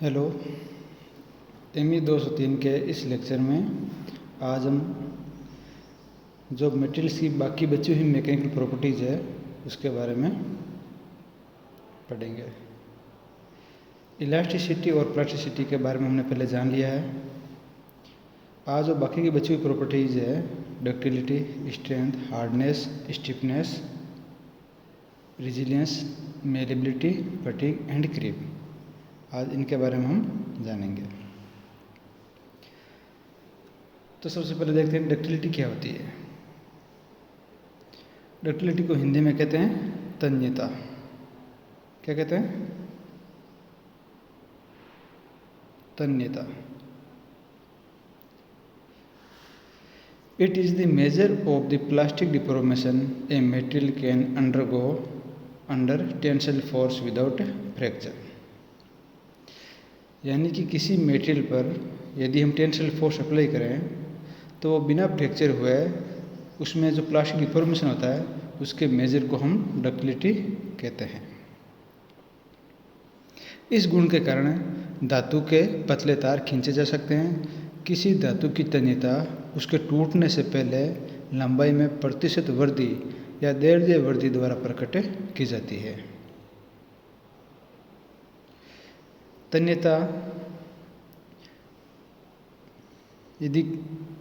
Hello. ME 203 के इस lecture में आज हम जो मटेरियल्स की बाकी बची हुई मैकेनिकल प्रॉपर्टीज़ है उसके बारे में पढ़ेंगे। इलास्टिसिटी और प्लास्टिसिटी के बारे में हमने पहले जान लिया है। आज जो बाकी की बची हुई प्रॉपर्टीज़ है ductility, strength, hardness, stiffness, resilience, malleability, fatigue and creep, आज इनके बारे में हम जानेंगे। तो सबसे पहले देखते हैं डक्टिलिटी क्या होती है। डक्टिलिटी को हिंदी में कहते हैं तन्यता। क्या कहते हैं? तन्यता। It is the measure of the plastic deformation a material can undergo under tensile force without fracture. यानी कि किसी मटेरियल पर यदि हम टेंसिल फोर्स अप्लाई करें तो वो बिना फ्रैक्चर हुए उसमें जो प्लास्टिक डिफॉर्मेशन होता है उसके मेजर को हम डक्टिलिटी कहते हैं। इस गुण के कारण धातु के पतले तार खींचे जा सकते हैं। किसी धातु की तन्यता उसके टूटने से पहले लंबाई में प्रतिशत वृद्धि या दैर्ध्य वृद्धि द्वारा प्रकट की जाती है। तन्यता, यदि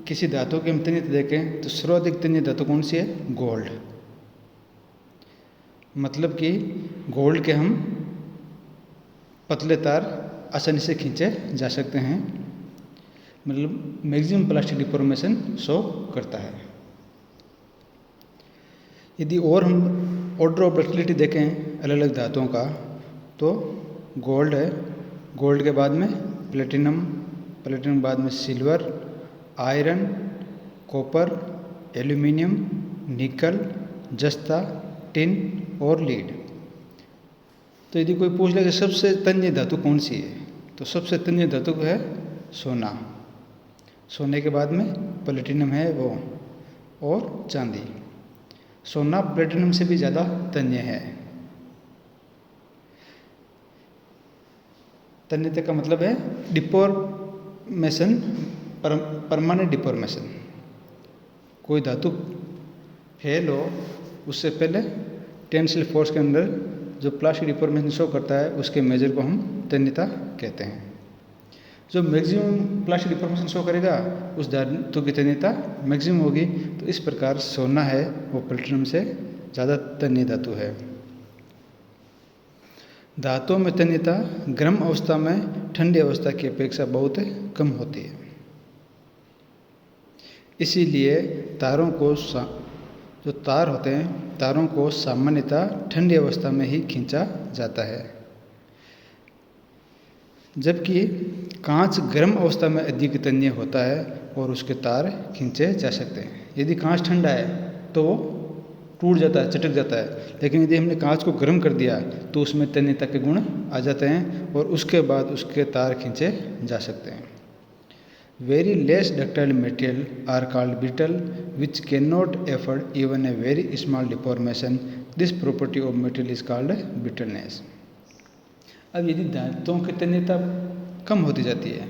किसी धातु की हम तन्यता देखें तो सर्वाधिक तन्य धातु कौन सी है? गोल्ड। मतलब कि गोल्ड के हम पतले तार आसानी से खींचे जा सकते हैं। मतलब मैक्सिमम प्लास्टिक डिफॉर्मेशन शो करता है। यदि और हम ऑर्डर ऑफ डक्टिलिटी देखें अलग अलग धातुओं का तो गोल्ड है, गोल्ड के बाद में प्लेटिनम, प्लेटिनम के बाद में सिल्वर, आयरन, कॉपर, एल्यूमिनियम, निकल, जस्ता, टिन और लीड। तो यदि कोई पूछ ले कि सबसे तन्य धातु कौन सी है तो सबसे तन्य धातु है सोना। सोने के बाद में प्लेटिनम है वो, और चांदी। सोना प्लेटिनम से भी ज़्यादा तन्य है। तन्यता का मतलब है डिफॉर्मेशन, परमानेंट डिफॉर्मेशन। कोई धातु फेल हो उससे पहले टेंसिल फोर्स के अंदर जो प्लास्टिक डिफॉर्मेशन शो करता है उसके मेजर को हम तन्यता कहते हैं। जो मैक्सिमम प्लास्टिक डिफॉर्मेशन शो करेगा उस धातु की तन्यता मैक्सिमम होगी। तो इस प्रकार सोना है वो प्लेटिनम से ज़्यादा तन्य धातु है। धातुओं में तन्यता गर्म अवस्था में ठंडी अवस्था की अपेक्षा बहुत कम होती है। इसीलिए तारों को जो तार होते हैं तारों को सामान्यतः ठंडी अवस्था में ही खींचा जाता है, जबकि कांच गर्म अवस्था में अधिक तन्य होता है और उसके तार खींचे जा सकते हैं। यदि कांच ठंडा है तो वो टूट जाता है, चटक जाता है, लेकिन यदि हमने कांच को गर्म कर दिया तो उसमें तन्यता के गुण आ जाते हैं और उसके बाद उसके तार खींचे जा सकते हैं। Very less ductile material are called brittle which can not afford even a very small deformation. This property of material is called brittleness. अब यदि धातुओं की तन्यता कम होती जाती है,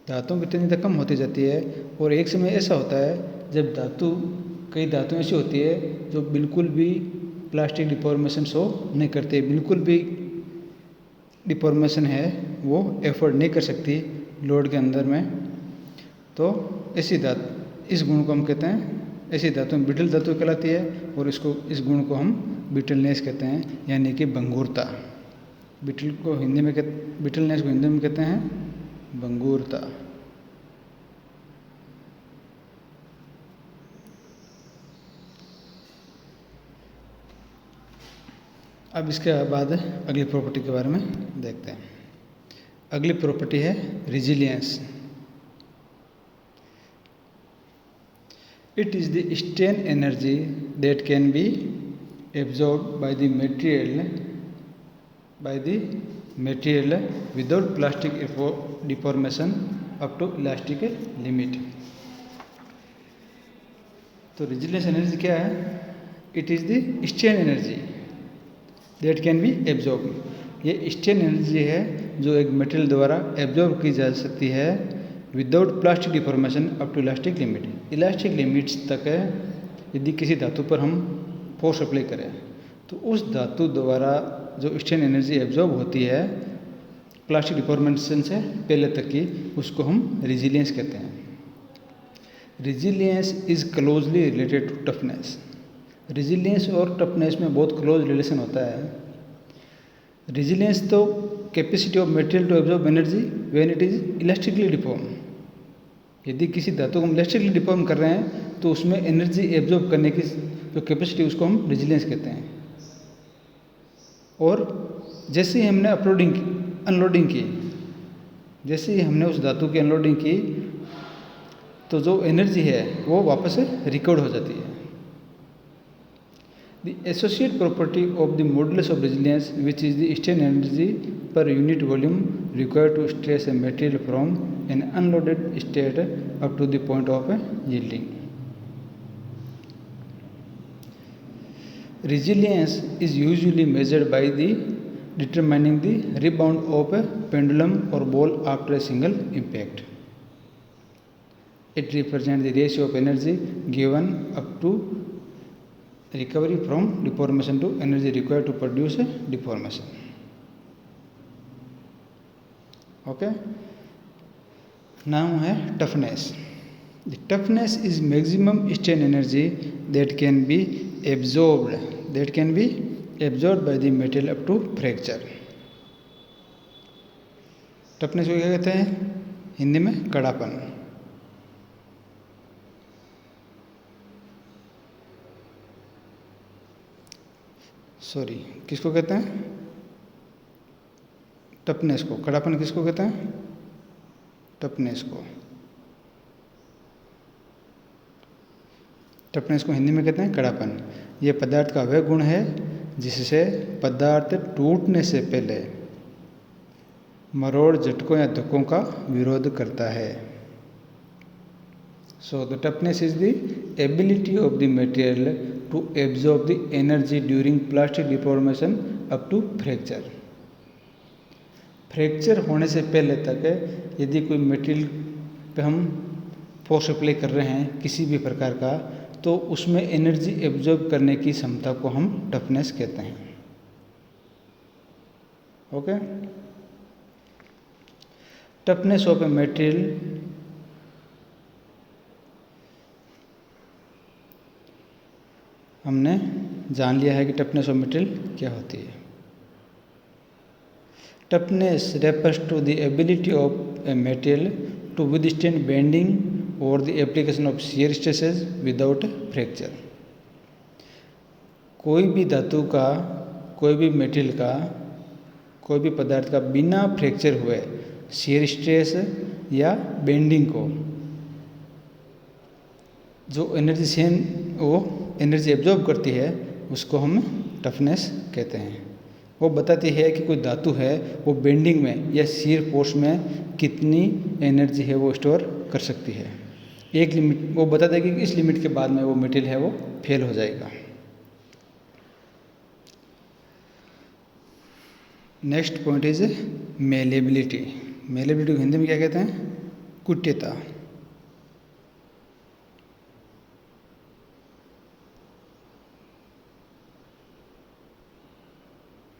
धातुओं की तन्यता कम होती जाती है और एक समय ऐसा होता है जब कई धातुएं ऐसी होती है जो बिल्कुल भी प्लास्टिक डिफॉर्मेशन शो नहीं करती, बिल्कुल भी डिफॉर्मेशन है वो एफर्ट नहीं कर सकती लोड के अंदर में। तो इस गुण को हम कहते हैं, ऐसी धातु ब्रिटल धातु कहलाती है और इस गुण को हम ब्रिटलनेस कहते हैं, यानी कि भंगुरता। ब्रिटलनेस को हिंदी में कहते हैं भंगुरता। अब इसके बाद अगली प्रॉपर्टी के बारे में देखते हैं। अगली प्रॉपर्टी है resilience. It is the strain energy that can be absorbed by the material without plastic deformation up to elastic limit. तो रेजिलियंस एनर्जी क्या है? It is the strain energy that can be absorb, ये strain energy है जो एक material द्वारा absorb की जा सकती है without plastic deformation up to elastic limit. Elastic limits तक है यदि किसी धातु पर हम फोर्स अप्लाई करें तो उस धातु द्वारा जो स्ट्रेन एनर्जी एब्जॉर्ब होती है प्लास्टिक डिफॉर्मेशन से पहले तक की, उसको हम रेजिलियंस कहते हैं। Resilience is closely related to toughness. Resilience और टफनेस में बहुत क्लोज रिलेशन होता है। रेजिलियंस तो capacity of material to absorb energy when it is elastically deform. यदि किसी धातु को हम इलास्टिकली डिफॉर्म कर रहे हैं तो उसमें एनर्जी एब्जॉर्ब करने की जो कैपेसिटी उसको हम रेजिलियंस कहते हैं। और जैसे ही हमने अनलोडिंग की, जैसे ही हमने उस धातु की अनलोडिंग की तो जो एनर्जी है वो वापस से रिकवर हो जाती है। The associate property of the modulus of resilience which is the strain energy per unit volume required to stress a material from an unloaded state up to the point of yielding. Resilience is usually measured by the determining the rebound of a pendulum or ball after a single impact. It represents the ratio of energy given up to recovery from deformation to energy required to produce a deformation. Okay. Now है toughness. The toughness is maximum strain energy that can be absorbed by the material up to fracture. Toughness को क्या कहते हैं हिंदी में? कड़ापन। Sorry, किसको कहते हैं? Toughness को। कड़ापन किसको कहते हैं? टफनेस को। टफनेस को हिंदी में कहते हैं कड़ापन। यह पदार्थ का वह गुण है जिससे पदार्थ टूटने से पहले मरोड़, झटकों या धक्कों का विरोध करता है। So the toughness is the ability of the material to absorb the energy during plastic deformation up to fracture. Fracture होने से पहले तक यदि कोई मटेरियल पे हम फोर्स अप्लाई कर रहे हैं किसी भी प्रकार का, तो उसमें एनर्जी एब्जॉर्ब करने की क्षमता को हम टफनेस कहते हैं। Okay. Toughness of a material हमने जान लिया है कि टफनेस ऑफ मटेरियल क्या होती है। Toughness refers to the ability of a material to withstand bending और the application of shear stresses without fracture। कोई भी धातु का, कोई भी मटेरियल का, कोई भी पदार्थ का बिना फ्रैक्चर हुए shear स्ट्रेस या बेंडिंग को जो एनर्जी एब्जॉर्ब करती है उसको हम टफनेस कहते हैं। वो बताती है कि कोई धातु है वो बेंडिंग में या shear फोर्स में कितनी एनर्जी है वो स्टोर कर सकती है। एक लिमिट वो बता देगी कि इस लिमिट के बाद में वो मटेरियल है वो फेल हो जाएगा। Next point is malleability. Malleability को हिंदी में क्या कहते हैं? कुट्यता।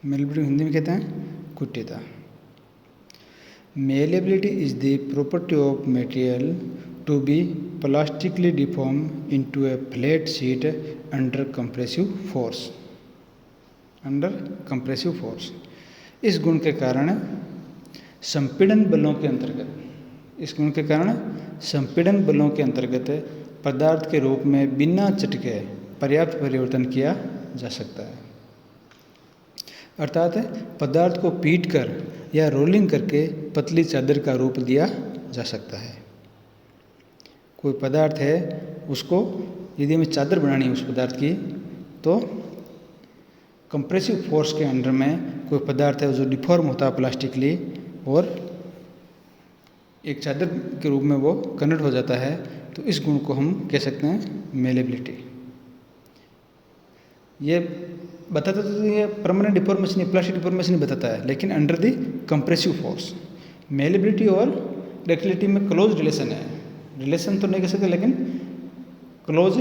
मेलेबिलिटी को हिंदी में कहते हैं कुट्यता। Malleability is the property of material to be plastically deformed into a flat sheet under compressive force। under compressive force। इस गुण के कारण संपीड़न बलों के अंतर्गत पदार्थ के रूप में बिना चटके पर्याप्त परिवर्तन किया जा सकता है। अर्थात पदार्थ को पीट कर या रोलिंग करके पतली चादर का रूप दिया जा सकता है। कोई पदार्थ है उसको यदि हमें चादर बनानी है उस पदार्थ की, तो कंप्रेसिव फोर्स के अंडर में कोई पदार्थ है जो डिफॉर्म होता है प्लास्टिकली और एक चादर के रूप में वो कन्वर्ट हो जाता है, तो इस गुण को हम कह सकते हैं मेलेबिलिटी। ये बताता तो ये परमानेंट डिफॉर्मेशन या प्लास्टिक डिफॉर्मेशन ही बताता है, लेकिन under the compressive force. Malleability और डक्टिलिटी में क्लोज रिलेशन है, रिलेशन तो नहीं कह सकते लेकिन क्लोज,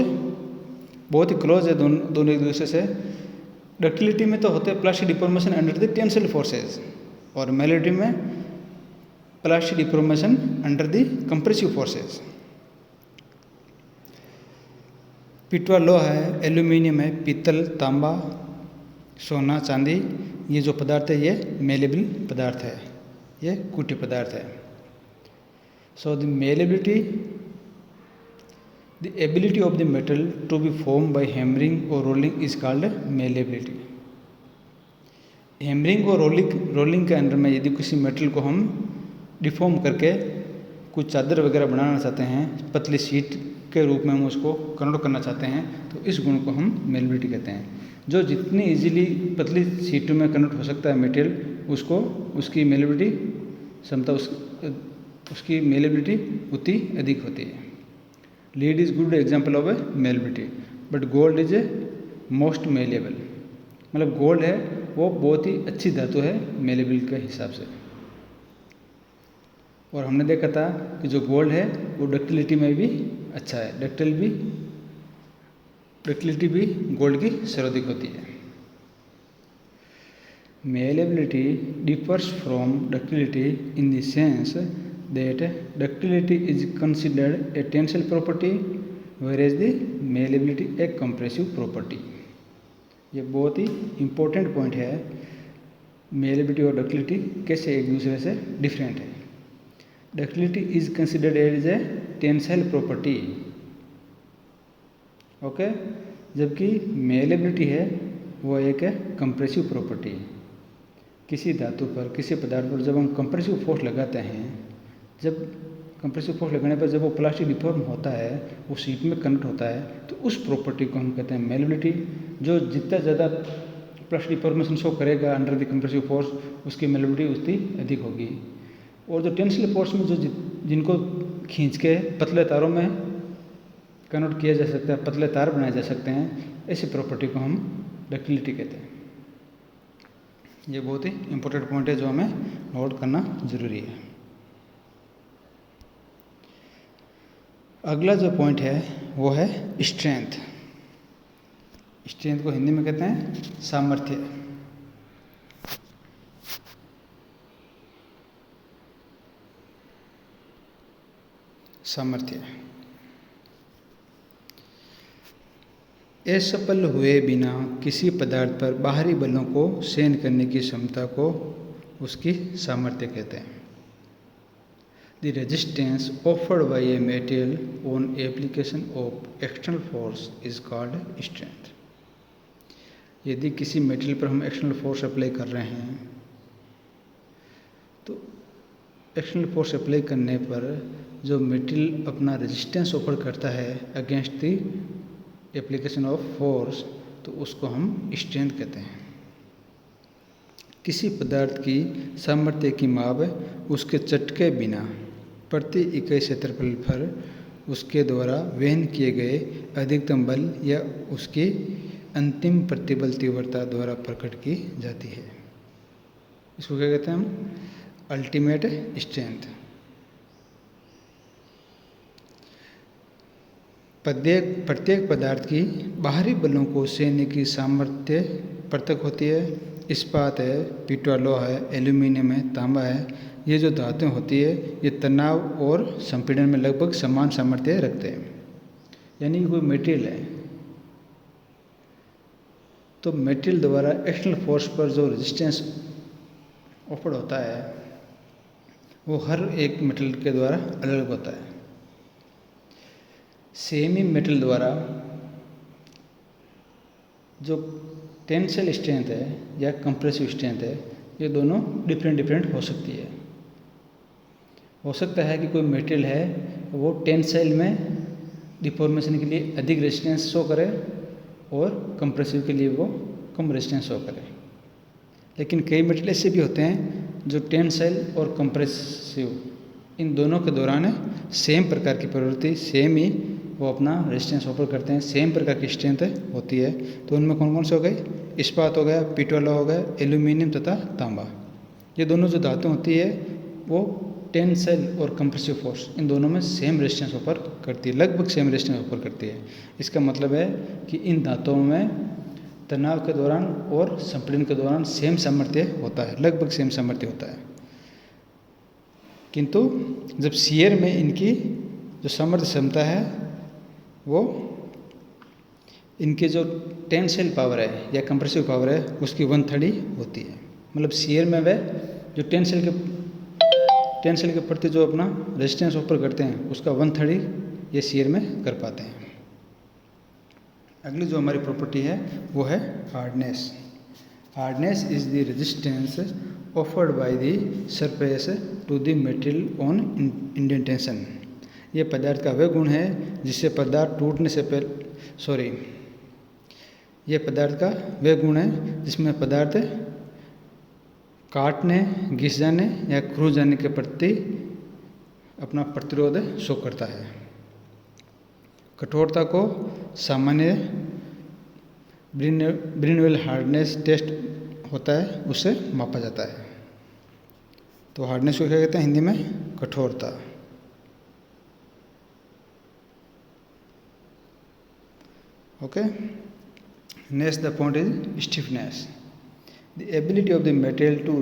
बहुत ही क्लोज है दोनों एक दूसरे से। डक्टिलिटी में तो होते हैं plastic deformation under the tensile forces, और मेलेबिलिटी में plastic deformation under the compressive forces. पिटवा लोहा है, एल्यूमिनियम है, पीतल, तांबा, सोना, चांदी, ये जो पदार्थ है ये मेलेबल पदार्थ है, ये कुटी पदार्थ है। So the malleability, the ability of the metal to be form by hammering और rolling is called malleability. Hammering और रोलिंग के अंदर में यदि किसी मेटल को हम डिफॉर्म करके कुछ चादर वगैरह बनाना चाहते हैं, पतली शीट के रूप में हम उसको कन्वर्ट करना चाहते हैं, तो इस गुण को हम मेलेबिलिटी कहते हैं। जो जितनी इजीली पतली शीटों में कन्वर्ट हो सकता है मटेरियल, उसको उसकी मेलेबिलिटी क्षमता उसकी मेलेबिलिटी उतनी अधिक होती है। Lead is good example of A malleability, but gold is a most malleable. मतलब गोल्ड है वो बहुत ही अच्छी धातु है मेलेबल के हिसाब से। और हमने देखा था कि जो गोल्ड है वो डक्टिलिटी में भी अच्छा है, डक्टिलिटी भी गोल्ड की सर्वाधिक होती है। Malleability differs from ductility in the sense that ductility is considered a tensile property whereas the malleability a compressive property. ये बहुत ही इम्पोर्टेंट पॉइंट है, मेलेबिलिटी और डक्टिलिटी कैसे एक दूसरे से डिफरेंट है। Ductility is considered as a tensile property, okay, जबकि मेलेबिलिटी है वो एक है कंप्रेसिव प्रॉपर्टी। किसी धातु पर, किसी पदार्थ पर जब हम कंप्रेसिव फोर्स लगाते हैं, जब कंप्रेसिव फोर्स लगाने पर जब वो प्लास्टिक डिफॉर्म होता है, वो शीट में कन्वर्ट होता है, तो उस प्रॉपर्टी को हम कहते हैं मेलेबिलिटी। जो जितना ज़्यादा प्लास्टिक डिफॉर्मेशन शो करेगा अंडर द कंप्रेसिव फोर्स, उसकी मेलेबिलिटी उतनी अधिक होगी। और जो टेंसिल फोर्स में जो जिनको खींच के पतले तारों में कन्वर्ट किया जा सकता है, पतले तार बनाए जा सकते हैं, ऐसी प्रॉपर्टी को हम डक्टिलिटी कहते हैं। ये बहुत ही इम्पोर्टेंट पॉइंट है जो हमें नोट करना जरूरी है। अगला जो पॉइंट है वो है स्ट्रेंथ। स्ट्रेंथ को हिंदी में कहते हैं सामर्थ्य। सामर्थ्य असफल हुए बिना किसी पदार्थ पर बाहरी बलों को सहन करने की क्षमता को उसकी सामर्थ्य कहते हैं। The resistance offered bye a material on application of external force is called strength. यदि किसी मटेरियल पर हम एक्सटर्नल फोर्स अप्लाई कर रहे हैं, तो एक्सटर्नल फोर्स अप्लाई करने पर जो मटेरियल अपना रेजिस्टेंस ऑफर करता है against the application of force, तो उसको हम स्ट्रेंथ कहते हैं। किसी पदार्थ की सामर्थ्य की माप उसके चटके बिना प्रति इकाई क्षेत्रफल पर उसके द्वारा वहन किए गए अधिकतम बल या उसकी अंतिम प्रतिबल तीव्रता द्वारा प्रकट की जाती है। इसको क्या कहते हैं हम? Ultimate strength. प्रत्येक पदार्थ की बाहरी बलों को सहने की सामर्थ्य पृथक होती है। इस्पात है, पीटवा लोहा है, एल्यूमिनियम है, तांबा है, ये जो धातुएं होती है ये तनाव और संपीड़न में लगभग समान सामर्थ्य रखते हैं। यानी कोई मटेरियल है तो मटेरियल द्वारा एक्सटर्नल फोर्स पर जो रेजिस्टेंस ऑफर्ड होता है वो हर एक मटेरियल के द्वारा अलग अलग होता है। सेम ही मेटल द्वारा जो टेंसाइल स्ट्रेंथ है या कंप्रेसिव स्ट्रेंथ है, ये दोनों डिफरेंट हो सकती है। हो सकता है कि कोई मटेरियल है वो टेंसाइल में डिफॉर्मेशन के लिए अधिक रेजिस्टेंस शो करे और कंप्रेसिव के लिए वो कम रेजिस्टेंस शो करे। लेकिन कई मटेरियल ऐसे भी होते हैं जो टेंसाइल और कंप्रेसिव इन दोनों के दौरान सेम प्रकार की प्रवृत्ति, सेम ही वो अपना रेजिस्टेंस ऑफर करते हैं, सेम प्रकार की स्ट्रेंथ होती है। तो उनमें कौन कौन से हो गए, इस्पात हो गया, पिटोला हो गया, एल्यूमिनियम तथा तांबा। ये दोनों जो धातु होती है वो टेंसाइल और कंप्रेसिव फोर्स इन दोनों में सेम रेजिस्टेंस ऑफर करती है, लगभग सेम रेजिस्टेंस ऑफर करती है। इसका मतलब है कि इन धातुओं में तनाव के दौरान और संपीड़न के दौरान सेम सामर्थ्य होता है, लगभग सेम सामर्थ्य होता है। किंतु जब शियर में इनकी जो सामर्थ्य क्षमता है वो इनके जो टेंसाइल पावर है या कंप्रेसिव पावर है उसकी 1/3 होती है। मतलब शियर में वे जो टेंसाइल के प्रति जो अपना रेजिस्टेंस ऑफर करते हैं उसका 1/3 ये शियर में कर पाते हैं। अगली जो हमारी प्रॉपर्टी है वो है hardness. Hardness is the resistance offered by the surface to the material on indentation. ये पदार्थ का वह गुण है जिससे पदार्थ टूटने से पहले यह पदार्थ का वह गुण है जिसमें पदार्थ काटने, घिस जाने या खुर जाने के प्रति अपना प्रतिरोध शो करता है। कठोरता को सामान्य ब्रिनवेल हार्डनेस टेस्ट होता है उससे मापा जाता है। तो हार्डनेस को क्या कहते हैं हिंदी में, कठोरता। Okay, next the point is stiffness, the ability of the material to